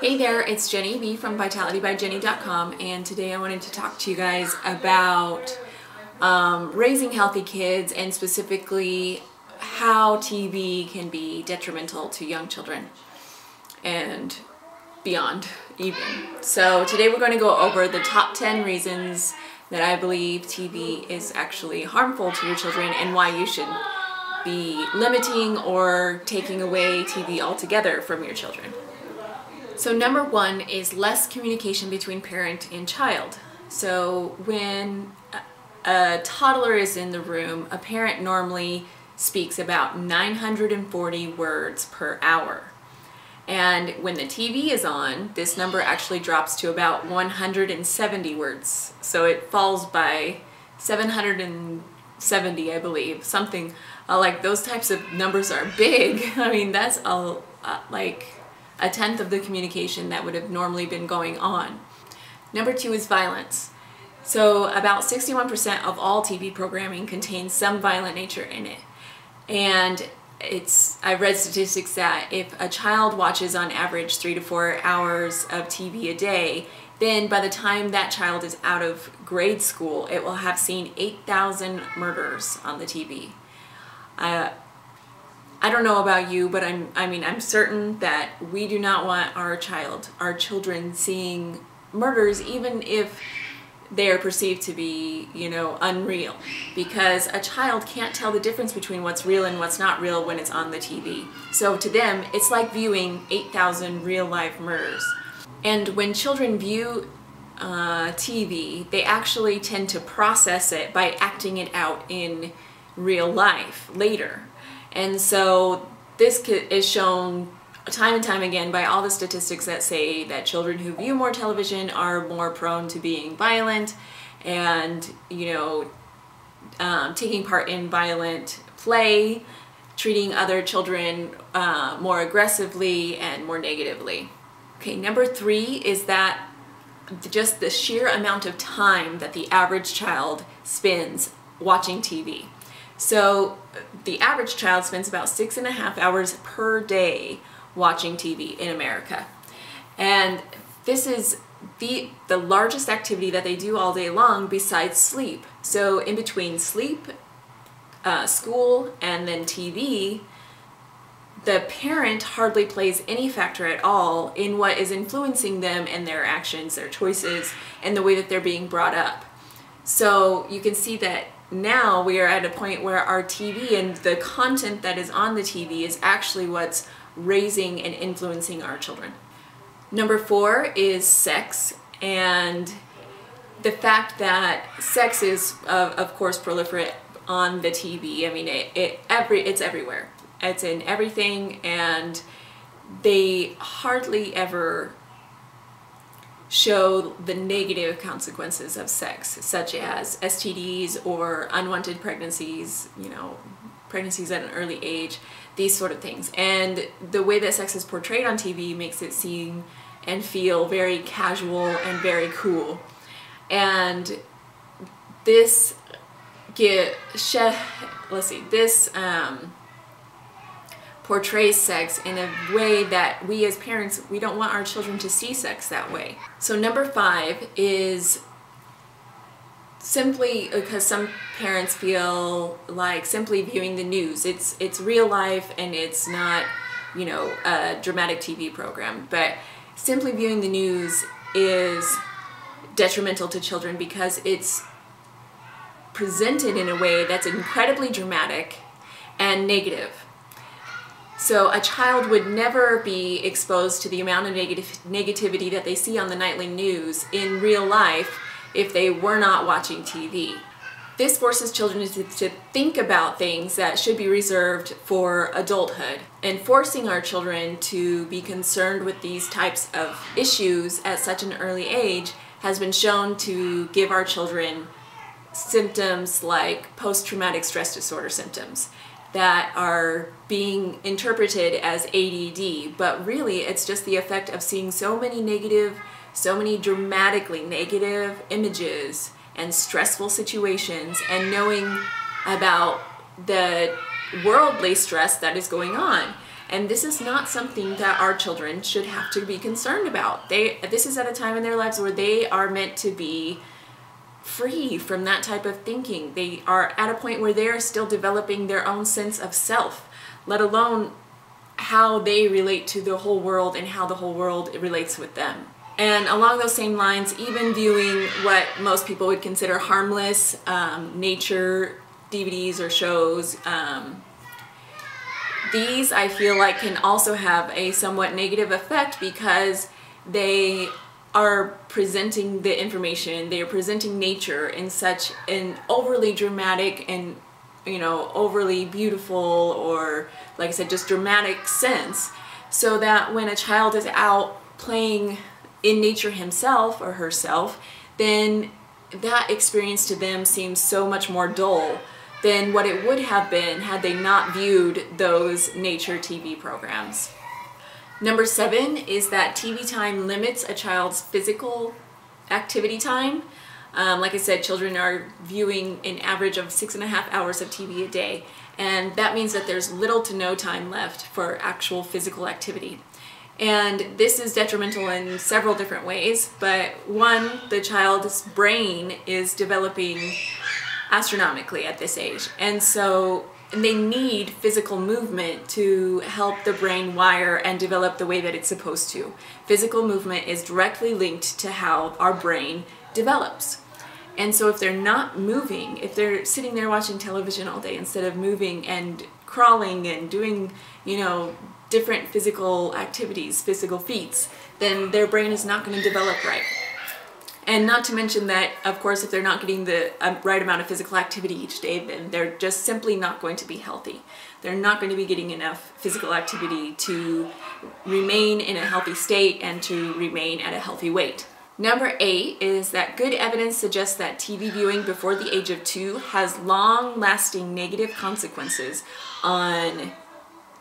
Hey there, it's Jenny B from vitalitybyjenny.com, and today I wanted to talk to you guys about raising healthy kids, and specifically how TV can be detrimental to young children and beyond even. So today we're going to go over the top 10 reasons that I believe TV is actually harmful to your children and why you should be limiting or taking away TV altogether from your children. So number one is less communication between parent and child. So when a toddler is in the room, a parent normally speaks about 940 words per hour. And when the TV is on, this number actually drops to about 170 words. So it falls by 770, I believe. Something like those types of numbers are big. I mean, that's like a tenth of the communication that would have normally been going on. Number two is violence. So about 61% of all TV programming contains some violent nature in it. And I've read statistics that if a child watches on average 3 to 4 hours of TV a day, then by the time that child is out of grade school, it will have seen 8,000 murders on the TV. I don't know about you, but I'm certain that we do not want our children seeing murders, even if they are perceived to be, unreal, because a child can't tell the difference between what's real and what's not real when it's on the TV. So to them, it's like viewing 8,000 real-life murders. And when children view TV, they actually tend to process it by acting it out in real life later. And so this is shown time and time again by all the statistics that say that children who view more television are more prone to being violent and, taking part in violent play, treating other children more aggressively and more negatively. Okay, number three is that just the sheer amount of time that the average child spends watching TV. So the average child spends about 6.5 hours per day watching TV in America. And this is the largest activity that they do all day long besides sleep. So in between sleep, school, and then TV, the parent hardly plays any factor at all in what is influencing them and their actions, their choices, and the way that they're being brought up. So you can see that now we are at a point where our TV and the content that is on the TV is actually what's raising and influencing our children. Number four is sex, and the fact that sex is, of course, proliferate on the TV. I mean, it's everywhere. It's in everything, and they hardly ever show the negative consequences of sex, such as STDs or unwanted pregnancies, pregnancies at an early age, these sort of things. And the way that sex is portrayed on TV makes it seem and feel very casual and very cool. And this portrays sex in a way that we as parents, we don't want our children to see sex that way. So number five is simply because some parents feel like simply viewing the news, it's real life and it's not, a dramatic TV program, but simply viewing the news is detrimental to children because it's presented in a way that's incredibly dramatic and negative. So a child would never be exposed to the amount of negativity that they see on the nightly news in real life if they were not watching TV. This forces children to think about things that should be reserved for adulthood, and forcing our children to be concerned with these types of issues at such an early age has been shown to give our children symptoms like post-traumatic stress disorder symptoms that are being interpreted as ADD, but really it's just the effect of seeing so many dramatically negative images and stressful situations, and knowing about the worldly stress that is going on. And this is not something that our children should have to be concerned about. This is at a time in their lives where they are meant to be free from that type of thinking. They are at a point where they are still developing their own sense of self, let alone how they relate to the whole world and how the whole world relates with them. And along those same lines, even viewing what most people would consider harmless nature DVDs or shows, these I feel like can also have a somewhat negative effect because they are presenting the information, they are presenting nature in such an overly dramatic and, you know, overly beautiful, or like I said, just dramatic sense, so that when a child is out playing in nature himself or herself, then that experience to them seems so much more dull than what it would have been had they not viewed those nature TV programs. Number 7 is that TV time limits a child's physical activity time. Like I said, children are viewing an average of 6.5 hours of TV a day, and that means that there's little to no time left for actual physical activity. And this is detrimental in several different ways, but one, the child's brain is developing astronomically at this age, and they need physical movement to help the brain wire and develop the way that it's supposed to. Physical movement is directly linked to how our brain develops. And so if they're not moving, if they're sitting there watching television all day instead of moving and crawling and doing, you know, different physical activities, physical feats, then their brain is not going to develop right. And not to mention that, of course, if they're not getting the right amount of physical activity each day, then they're just simply not going to be healthy. They're not going to be getting enough physical activity to remain in a healthy state and to remain at a healthy weight. Number 8 is that good evidence suggests that TV viewing before the age of 2 has long-lasting negative consequences on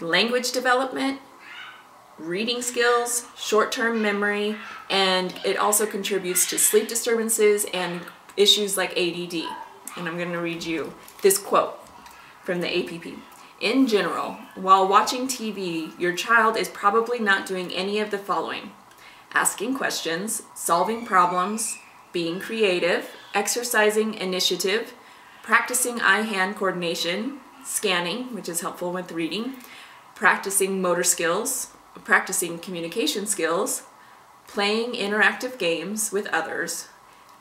language development, reading skills, short-term memory, and it also contributes to sleep disturbances and issues like ADD. And I'm going to read you this quote from the APP. In general, while watching TV, your child is probably not doing any of the following: asking questions, solving problems, being creative, exercising initiative, practicing eye-hand coordination, scanning, which is helpful with reading, practicing motor skills, practicing communication skills, playing interactive games with others,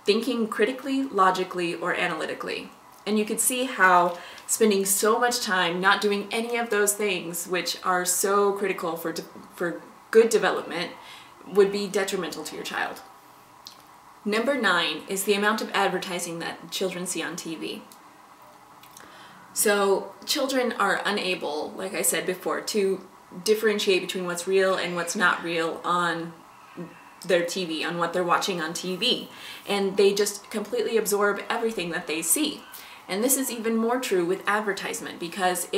thinking critically, logically, or analytically. And you can see how spending so much time not doing any of those things, which are so critical for good development, would be detrimental to your child. Number 9 is the amount of advertising that children see on TV. So children are unable, like I said before, to differentiate between what's real and what's not real on their TV, on what they're watching on TV. And they just completely absorb everything that they see. And this is even more true with advertisement, because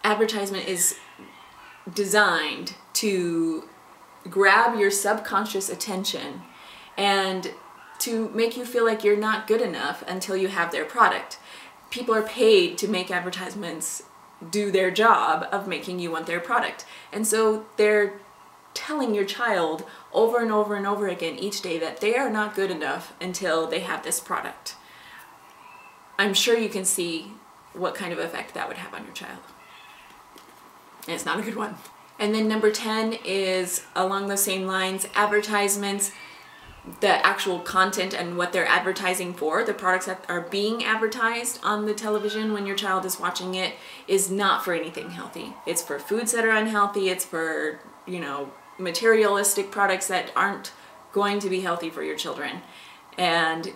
advertisement is designed to grab your subconscious attention and to make you feel like you're not good enough until you have their product. People are paid to make advertisements do their job of making you want their product. And so they're telling your child over and over and over again each day that they are not good enough until they have this product. I'm sure you can see what kind of effect that would have on your child. And it's not a good one. And then number 10 is along those same lines, advertisements, the actual content and what they're advertising for, the products that are being advertised on the television when your child is watching it, is not for anything healthy. It's for foods that are unhealthy, it's for, you know, materialistic products that aren't going to be healthy for your children. And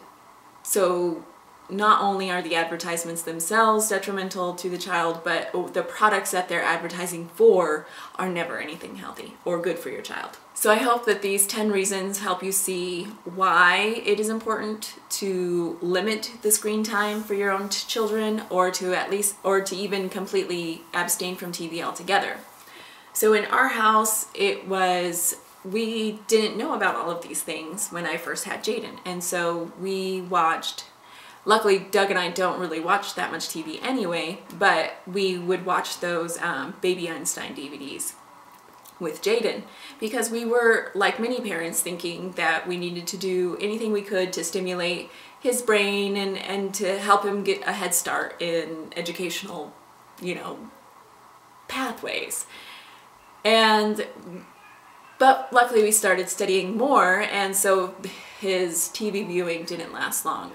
so not only are the advertisements themselves detrimental to the child, but the products that they're advertising for are never anything healthy or good for your child. So I hope that these 10 reasons help you see why it is important to limit the screen time for your own children, or to even completely abstain from TV altogether. So in our house, we didn't know about all of these things when I first had Jaden, and so we watched Luckily, Doug and I don't really watch that much TV anyway, but we would watch those Baby Einstein DVDs with Jaden, because we were, like many parents, thinking that we needed to do anything we could to stimulate his brain and to help him get a head start in educational, you know, pathways. But luckily we started studying more, and so his TV viewing didn't last long.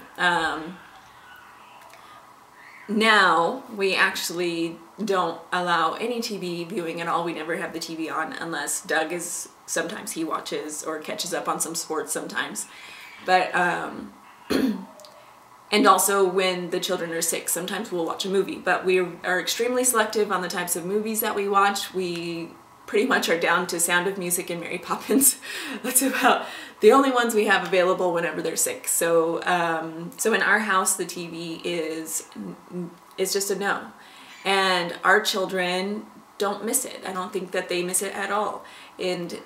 Now we actually don't allow any TV viewing at all. We never have the TV on unless Doug is, sometimes he watches or catches up on some sports sometimes. But, and also when the children are sick, sometimes we'll watch a movie. But we are extremely selective on the types of movies that we watch. We pretty much are down to Sound of Music and Mary Poppins. That's about the only ones we have available whenever they're sick. So, so in our house, the TV is just a no. And our children don't miss it. I don't think that they miss it at all. And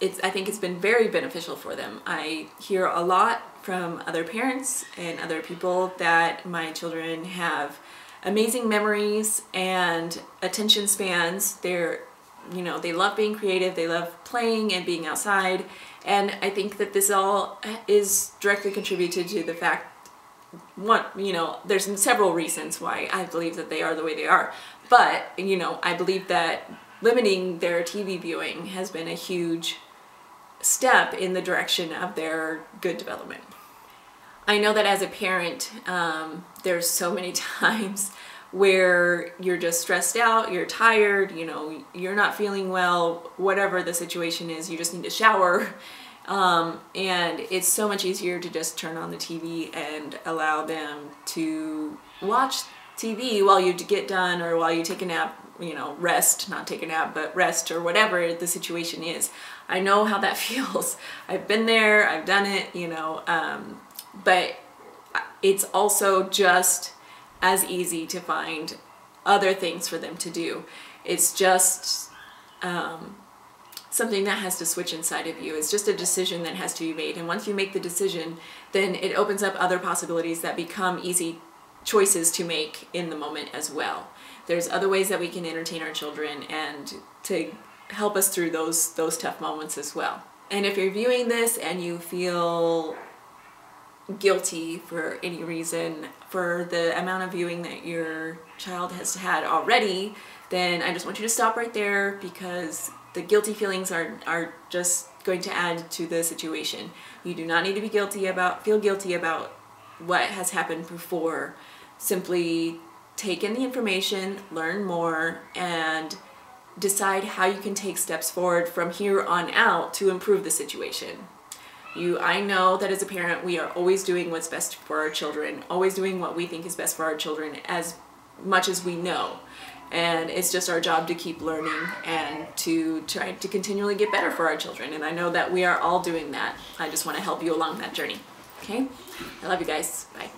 I think it's been very beneficial for them. I hear a lot from other parents and other people that my children have amazing memories and attention spans. They're, you know, they love being creative, they love playing and being outside, and I think that this all is directly contributed to the fact, one, you know, there's several reasons why I believe that they are the way they are, but, you know, I believe that limiting their TV viewing has been a huge step in the direction of their good development. I know that as a parent, there's so many times where you're just stressed out, you're tired, you know, you're not feeling well, whatever the situation is, you just need to shower. And it's so much easier to just turn on the TV and allow them to watch TV while you get done or while you take a nap, you know, rest, not take a nap, but rest or whatever the situation is. I know how that feels. I've been there, I've done it, you know, but it's also just as easy to find other things for them to do. It's just something that has to switch inside of you. It's just a decision that has to be made. And once you make the decision, then it opens up other possibilities that become easy choices to make in the moment as well. There's other ways that we can entertain our children and to help us through those tough moments as well. And if you're viewing this and you feel guilty for any reason for the amount of viewing that your child has had already, then I just want you to stop right there, because the guilty feelings are just going to add to the situation. You do not need to be feel guilty about what has happened before. Simply take in the information, learn more, and decide how you can take steps forward from here on out to improve the situation. I know that as a parent, we are always doing what's best for our children, always doing what we think is best for our children as much as we know. And it's just our job to keep learning and to try to continually get better for our children. And I know that we are all doing that. I just want to help you along that journey. Okay? I love you guys. Bye.